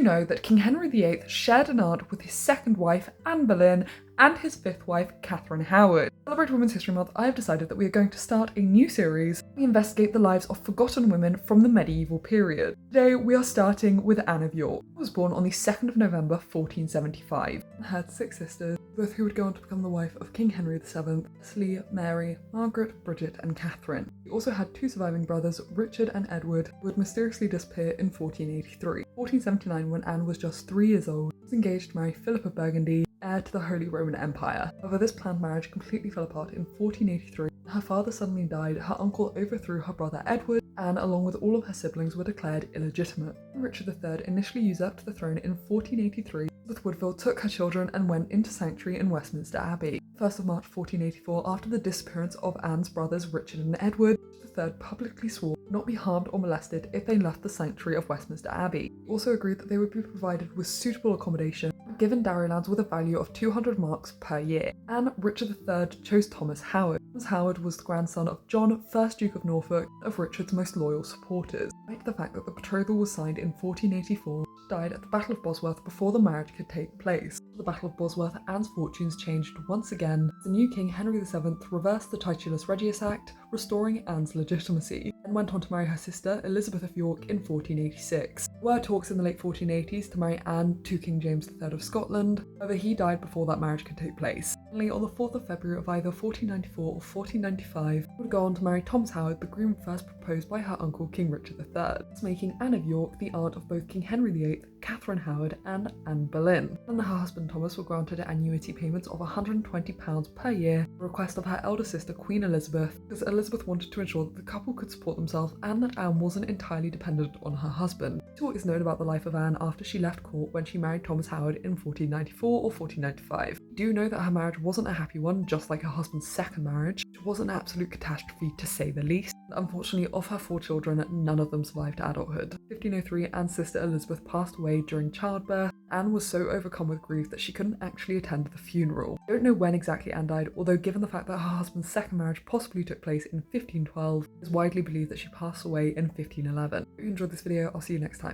do know that King Henry VIII shared an aunt with his second wife, Anne Boleyn, and his fifth wife, Catherine Howard. To celebrate Women's History Month, I have decided that we are going to start a new series. We investigate the lives of forgotten women from the medieval period. Today, we are starting with Anne of York. She was born on the 2nd of November, 1475, and had 6 sisters, both who would go on to become the wife of King Henry VII, Cecily, Mary, Margaret, Bridget, and Catherine. She also had 2 surviving brothers, Richard and Edward, who would mysteriously disappear in 1483. 1479, when Anne was just 3 years old, she was engaged to marry Philip of Burgundy, heir to the Holy Roman Empire. However, this planned marriage completely fell apart in 1483. When her father suddenly died, her uncle overthrew her brother Edward, and along with all of her siblings were declared illegitimate. Richard III initially usurped the throne in 1483. Elizabeth Woodville took her children and went into sanctuary in Westminster Abbey. 1st of March 1484, after the disappearance of Anne's brothers Richard and Edward, the III publicly swore not be harmed or molested if they left the sanctuary of Westminster Abbey. He also agreed that they would be provided with suitable accommodation, given dowry lands with a value of 200 marks per year. And Richard III chose Thomas Howard. Thomas Howard was the grandson of John, 1st Duke of Norfolk, of Richard's most loyal supporters. Despite the fact that the betrothal was signed in 1484, she died at the Battle of Bosworth before the marriage could take place. At the Battle of Bosworth, Anne's fortunes changed once again. The new King Henry VII reversed the Titulus Regius Act, restoring Anne's legitimacy, and went on to marry her sister Elizabeth of York in 1486. There were talks in the late 1480s to marry Anne to King James III of Scotland, however he died before that marriage could take place. Finally, on the 4th of February of either 1494 or 1495, she would go on to marry Thomas Howard, the groom first proposed by her uncle King Richard III, thus making Anne of York the aunt of both King Henry VIII, Catherine Howard, and Anne Boleyn. And her husband Thomas were granted annuity payments of £120 per year, a request of her elder sister Queen Elizabeth, because Elizabeth wanted to ensure that the couple could support themselves and that Anne wasn't entirely dependent on her husband. Little is known about the life of Anne after she left court when she married Thomas Howard in 1494 or 1495. We do know that her marriage wasn't a happy one, just like her husband's second marriage, which was an absolute catastrophe to say the least. Unfortunately, of her 4 children, none of them survived adulthood. In 1503, Anne's sister Elizabeth passed away during childbirth. Anne was so overcome with grief that she couldn't actually attend the funeral. I don't know when exactly Anne died, although given the fact that her husband's second marriage possibly took place in 1512, it is widely believed that she passed away in 1511. If you enjoyed this video, I'll see you next time.